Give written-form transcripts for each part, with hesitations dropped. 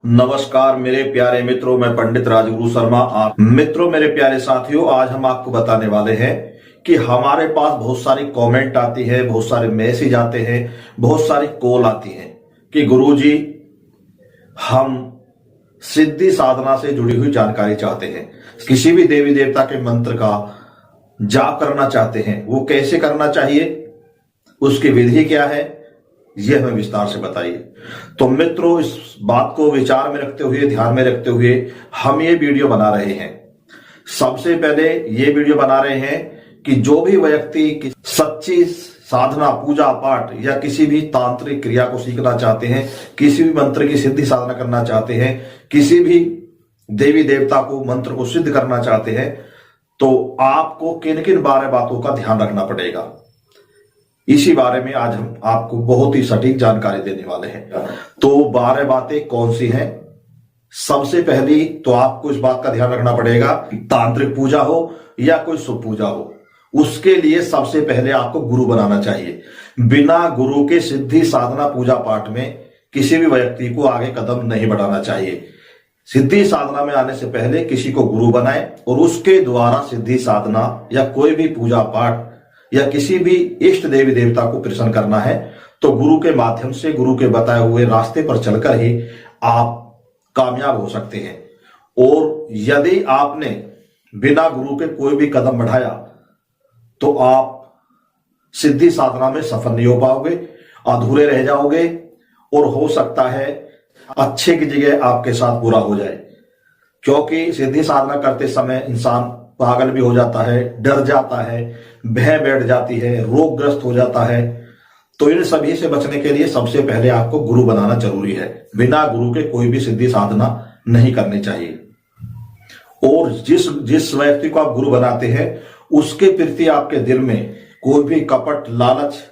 नमस्कार मेरे प्यारे मित्रों, मैं पंडित राजगुरु शर्मा। आप मित्रों, मेरे प्यारे साथियों, आज हम आपको बताने वाले हैं कि हमारे पास बहुत सारी कमेंट आती है, बहुत सारे मैसेज आते हैं, बहुत सारी कॉल आती है कि गुरुजी हम सिद्धि साधना से जुड़ी हुई जानकारी चाहते हैं, किसी भी देवी देवता के मंत्र का जाप करना चाहते हैं, वो कैसे करना चाहिए, उसकी विधि क्या है, यह हमें विस्तार से बताइए। तो मित्रों, इस बात को विचार में रखते हुए, ध्यान में रखते हुए हम ये वीडियो बना रहे हैं। सबसे पहले ये वीडियो बना रहे हैं कि जो भी व्यक्ति सच्ची साधना, पूजा पाठ या किसी भी तांत्रिक क्रिया को सीखना चाहते हैं, किसी भी मंत्र की सिद्धि साधना करना चाहते हैं, किसी भी देवी देवता को मंत्र को सिद्ध करना चाहते हैं, तो आपको किन किन 12 बातों का ध्यान रखना पड़ेगा, इसी बारे में आज हम आपको बहुत ही सटीक जानकारी देने वाले हैं। तो 12 बातें कौन सी हैं? सबसे पहली तो आपको इस बात का ध्यान रखना पड़ेगा कि तांत्रिक पूजा हो या कोई शुभ पूजा हो, उसके लिए सबसे पहले आपको गुरु बनाना चाहिए। बिना गुरु के सिद्धि साधना पूजा पाठ में किसी भी व्यक्ति को आगे कदम नहीं बढ़ाना चाहिए। सिद्धि साधना में आने से पहले किसी को गुरु बनाए और उसके द्वारा सिद्धि साधना या कोई भी पूजा पाठ या किसी भी इष्ट देवी देवता को प्रसन्न करना है, तो गुरु के माध्यम से, गुरु के बताए हुए रास्ते पर चलकर ही आप कामयाब हो सकते हैं। और यदि आपने बिना गुरु के कोई भी कदम बढ़ाया तो आप सिद्धि साधना में सफल नहीं हो पाओगे, अधूरे रह जाओगे और हो सकता है अच्छे की जगह आपके साथ बुरा हो जाए। क्योंकि सिद्धि साधना करते समय इंसान पागल भी हो जाता है, डर जाता है, भय बैठ जाती है, रोगग्रस्त हो जाता है। तो इन सभी से बचने के लिए सबसे पहले आपको गुरु बनाना जरूरी है। बिना गुरु के कोई भी सिद्धि साधना नहीं करनी चाहिए। और जिस व्यक्ति को आप गुरु बनाते हैं उसके प्रति आपके दिल में कोई भी कपट, लालच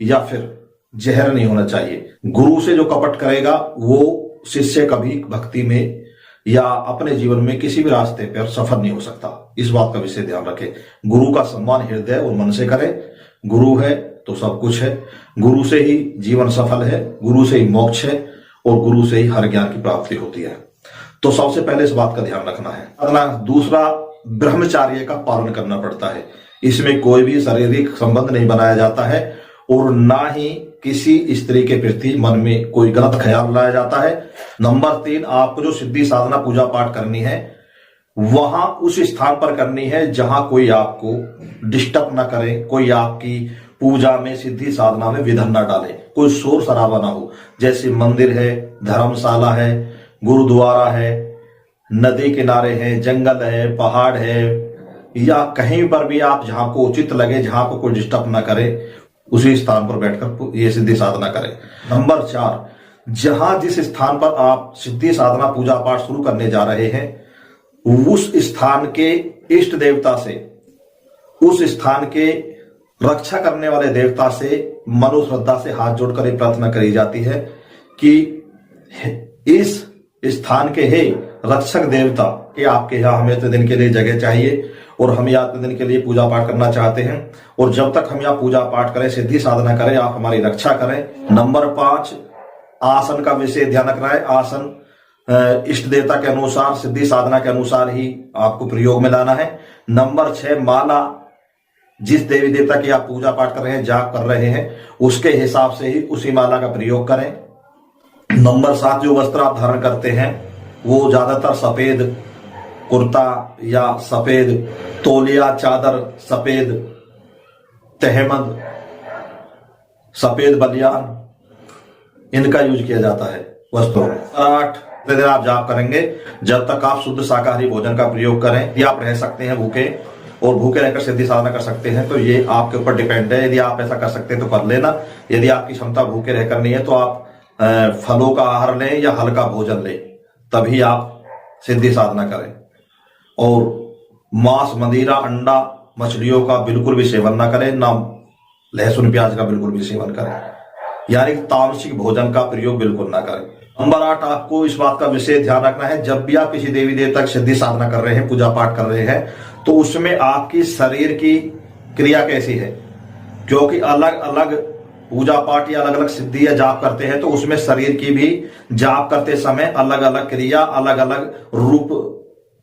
या फिर जहर नहीं होना चाहिए। गुरु से जो कपट करेगा वो शिष्य कभी भक्ति में या अपने जीवन में किसी भी रास्ते पर सफल नहीं हो सकता। इस बात का विशेष ध्यान रखें। गुरु का सम्मान हृदय और मन से करें। गुरु है तो सब कुछ है। गुरु से ही जीवन सफल है, गुरु से ही मोक्ष है और गुरु से ही हर ज्ञान की प्राप्ति होती है। तो सबसे पहले इस बात का ध्यान रखना है। अगला, दूसरा, ब्रह्मचर्य का पालन करना पड़ता है। इसमें कोई भी शारीरिक संबंध नहीं बनाया जाता है और ना ही किसी स्त्री के प्रति मन में कोई गलत ख्याल लाया जाता है। नंबर 3, आपको जो सिद्धि साधना पूजा पाठ करनी है वहां उस स्थान पर करनी है जहां कोई आपको डिस्टर्ब ना करे, कोई आपकी पूजा में, सिद्धि साधना में विघ्न ना डाले, कोई शोर शराबा ना हो। जैसे मंदिर है, धर्मशाला है, गुरुद्वारा है, नदी किनारे है, जंगल है, पहाड़ है, या कहीं पर भी आप जहां को उचित लगे, जहां को कोई डिस्टर्ब ना करे, उसी स्थान पर बैठकर ये सिद्धि साधना करें। नंबर 4, जहां जिस स्थान पर आप सिद्धि साधना पूजा पाठ शुरू करने जा रहे हैं उस स्थान के इष्ट देवता से, उस स्थान के रक्षा करने वाले देवता से मनोश्रद्धा से हाथ जोड़कर एक प्रार्थना करी जाती है कि इस स्थान के हे रक्षक देवता कि आपके यहाँ हमें इतने दिन के लिए जगह चाहिए और हम यहाँ इतने दिन के लिए पूजा पाठ करना चाहते हैं, और जब तक हम यहाँ पूजा पाठ करें, सिद्धि साधना करें, आप हमारी रक्षा करें। नंबर 5, आसन का विशेष ध्यान रखना है। आसन इष्ट देवता के अनुसार, सिद्धि साधना के अनुसार ही आपको प्रयोग में लाना है। नंबर 6, माला जिस देवी देवता की आप पूजा पाठ कर रहे हैं, जाप कर रहे हैं, उसके हिसाब से ही उसी माला का प्रयोग करें। नंबर 7, जो वस्त्र आप धारण करते हैं वो ज्यादातर सफेद कुर्ता या सफेद तौलिया, चादर, सफेद तहमद, सफेद बनियान, इनका यूज किया जाता है वस्त्रों में। 8 दिन आप जाप करेंगे जब तक आप शुद्ध शाकाहारी भोजन का प्रयोग करें। यदि आप रह सकते हैं भूखे और भूखे रहकर सिद्धि साधना कर सकते हैं तो ये आपके ऊपर डिपेंड है। यदि आप ऐसा कर सकते हैं तो कर लेना। यदि आपकी क्षमता भूखे रहकर नहीं है तो आप फलों का आहार लें या हल्का भोजन लें, तभी आप सिद्धि साधना करें। और मांस, मदिरा, अंडा, मछलियों का बिल्कुल भी सेवन ना करें, ना लहसुन प्याज का बिल्कुल भी सेवन करें, यानी तामसिक भोजन का प्रयोग बिल्कुल ना करें। नंबर 8, आपको इस बात का विशेष ध्यान रखना है, जब भी आप किसी देवी देवता की सिद्धि साधना कर रहे हैं, पूजा पाठ कर रहे हैं, तो उसमें आपकी शरीर की क्रिया कैसी है, क्योंकि अलग अलग पूजा पाठ या अलग अलग सिद्धि या जाप करते हैं तो उसमें शरीर की भी जाप करते समय अलग अलग क्रिया, अलग अलग रूप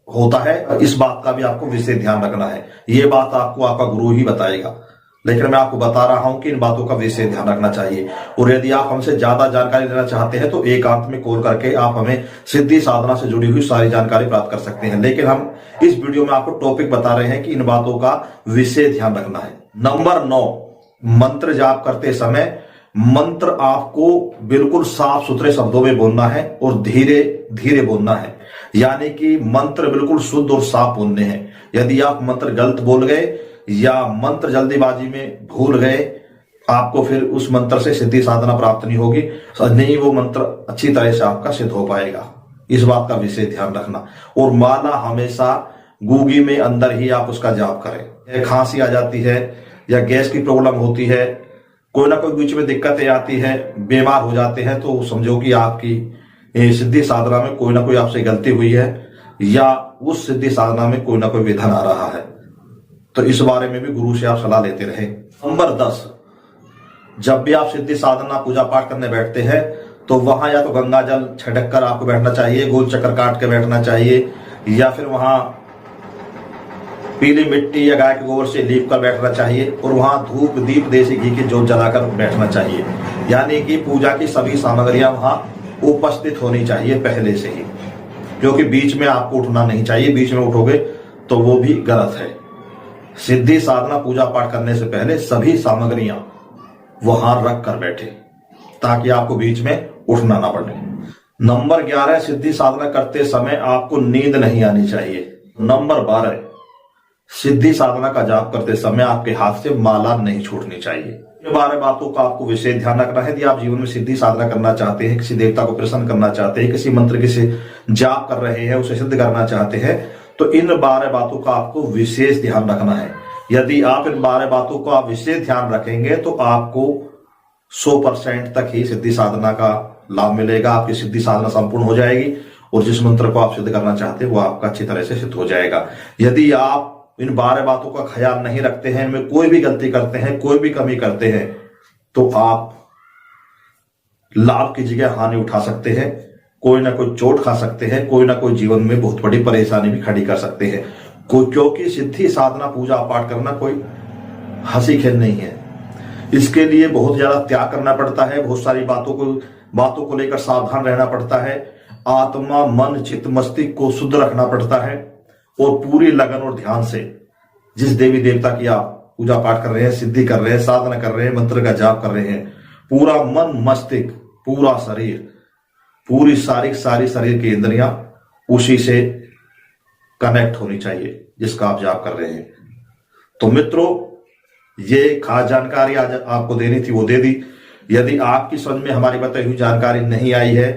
होता है। इस बात का भी आपको विशेष ध्यान रखना है। ये बात आपको आपका गुरु ही बताएगा, लेकिन मैं आपको बता रहा हूं कि इन बातों का विशेष ध्यान रखना चाहिए। और यदि आप हमसे ज्यादा जानकारी लेना चाहते हैं तो एकांत में कॉल करके आप हमें सिद्धि साधना से जुड़ी हुई सारी जानकारी प्राप्त कर सकते हैं। लेकिन हम इस वीडियो में आपको टॉपिक बता रहे हैं कि इन बातों का विशेष ध्यान रखना है। नंबर 9, मंत्र जाप करते समय मंत्र आपको बिल्कुल साफ सुथरे शब्दों में बोलना है और धीरे धीरे बोलना है, यानी कि मंत्र बिल्कुल शुद्ध और साफ बोलने हैं। यदि आप मंत्र गलत बोल गए या मंत्र जल्दीबाजी में भूल गए, आपको फिर उस मंत्र से सिद्धि साधना प्राप्त नहीं होगी, नहीं वो मंत्र अच्छी तरह से आपका सिद्ध हो पाएगा। इस बात का विशेष ध्यान रखना। और माला हमेशा गूगी में अंदर ही आप उसका जाप करें। खांसी आ जाती है या गैस की प्रॉब्लम होती है, कोई ना कोई बीच में दिक्कतें आती है, बीमार हो जाते हैं, तो समझो कि आपकी सिद्धि साधना में कोई ना कोई आपसे गलती हुई है या उस सिद्धि साधना में कोई ना कोई विघ्न आ रहा है। तो इस बारे में भी गुरु से आप सलाह लेते रहे। नंबर 10, जब भी आप सिद्धि साधना पूजा पाठ करने बैठते हैं तो वहां या तो गंगा जल छिड़क कर आपको बैठना चाहिए, गोल चक्कर काट के बैठना चाहिए, या फिर वहां पीली मिट्टी या गाय के गोबर से लीप कर बैठना चाहिए और वहां धूप दीप देसी घी की जोत जलाकर बैठना चाहिए। यानी कि पूजा की सभी सामग्रियां वहां उपस्थित होनी चाहिए पहले से ही, क्योंकि बीच में आपको उठना नहीं चाहिए। बीच में उठोगे तो वो भी गलत है। सिद्धि साधना पूजा पाठ करने से पहले सभी सामग्रियां वहां रख कर बैठे ताकि आपको बीच में उठना ना पड़े। नंबर 11, सिद्धि साधना करते समय आपको नींद नहीं आनी चाहिए। नंबर 12, सिद्धि साधना का जाप करते समय आपके हाथ से माला नहीं छूटनी चाहिए। ये 12 बातों का आपको विशेष ध्यान रखना है। यदि आप जीवन में सिद्धि साधना करना चाहते हैं, किसी देवता को प्रसन्न करना चाहते हैं, किसी मंत्र की से जाप कर रहे हैं, उसे सिद्ध करना चाहते हैं, तो इन 12 बातों का आपको विशेष ध्यान रखना है। यदि आप इन 12 बातों का विशेष ध्यान रखेंगे तो आपको 100% तक ही सिद्धि साधना का लाभ मिलेगा। आपकी सिद्धि साधना संपूर्ण हो जाएगी और जिस मंत्र को आप सिद्ध करना चाहते हैं वो आपका अच्छी तरह से सिद्ध हो जाएगा। यदि आप इन 12 बातों का ख्याल नहीं रखते हैं, इनमें कोई भी गलती करते हैं, कोई भी कमी करते हैं, तो आप लाभ की जगह हानि उठा सकते हैं, कोई ना कोई चोट खा सकते हैं, कोई ना कोई जीवन में बहुत बड़ी परेशानी भी खड़ी कर सकते हैं। क्योंकि सिद्धि साधना पूजा पाठ करना कोई हंसी खेल नहीं है। इसके लिए बहुत ज्यादा त्याग करना पड़ता है, बहुत सारी बातों को लेकर सावधान रहना पड़ता है। आत्मा, मन, चित्त, मस्तिष्क को शुद्ध रखना पड़ता है और पूरी लगन और ध्यान से जिस देवी देवता की आप पूजा पाठ कर रहे हैं, सिद्धि कर रहे हैं, साधना कर रहे हैं, मंत्र का जाप कर रहे हैं, पूरा मन, मस्तिष्क, पूरा शरीर, पूरी सारी शरीर की इंद्रियां उसी से कनेक्ट होनी चाहिए जिसका आप जाप कर रहे हैं। तो मित्रों, ये खास जानकारी आज आपको देनी थी, वो दे दी। यदि आपकी समझ में हमारी बताई हुई जानकारी नहीं आई है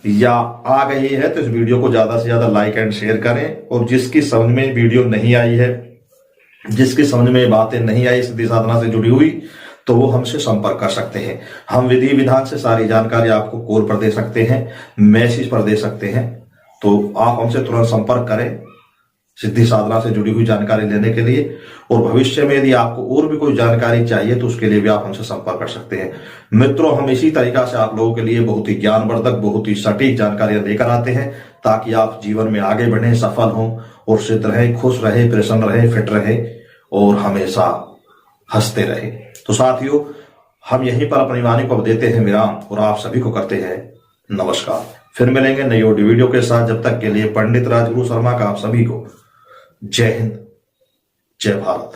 या आ गई है तो इस वीडियो को ज्यादा से ज्यादा लाइक एंड शेयर करें। और जिसकी समझ में वीडियो नहीं आई है, जिसकी समझ में बातें नहीं आई सिद्धि साधना से जुड़ी हुई, तो वो हमसे संपर्क कर सकते हैं। हम विधि विधान से सारी जानकारी आपको कॉल पर दे सकते हैं, मैसेज पर दे सकते हैं। तो आप हमसे तुरंत संपर्क करें सिद्धि साधना से जुड़ी हुई जानकारी लेने के लिए। और भविष्य में यदि आपको और भी कोई जानकारी चाहिए तो उसके लिए भी आप हमसे संपर्क कर सकते हैं। मित्रों, हम इसी तरीका से आप लोगों के लिए बहुत ही ज्ञानवर्धक, बहुत ही सटीक जानकारियां लेकर आते हैं ताकि आप जीवन में आगे बढ़ें, सफल हों और सिद्ध रहें, खुश रहें, प्रसन्न रहें, फिट रहें और हमेशा हंसते रहें। तो साथियों, हम यहीं पर अपनी वाणी को देते हैं विराम और आप सभी को करते हैं नमस्कार। फिर मिलेंगे नई ऑडियो वीडियो के साथ। जब तक के लिए पंडित राजगुरु शर्मा का आप सभी को जय हिंद, जय भारत।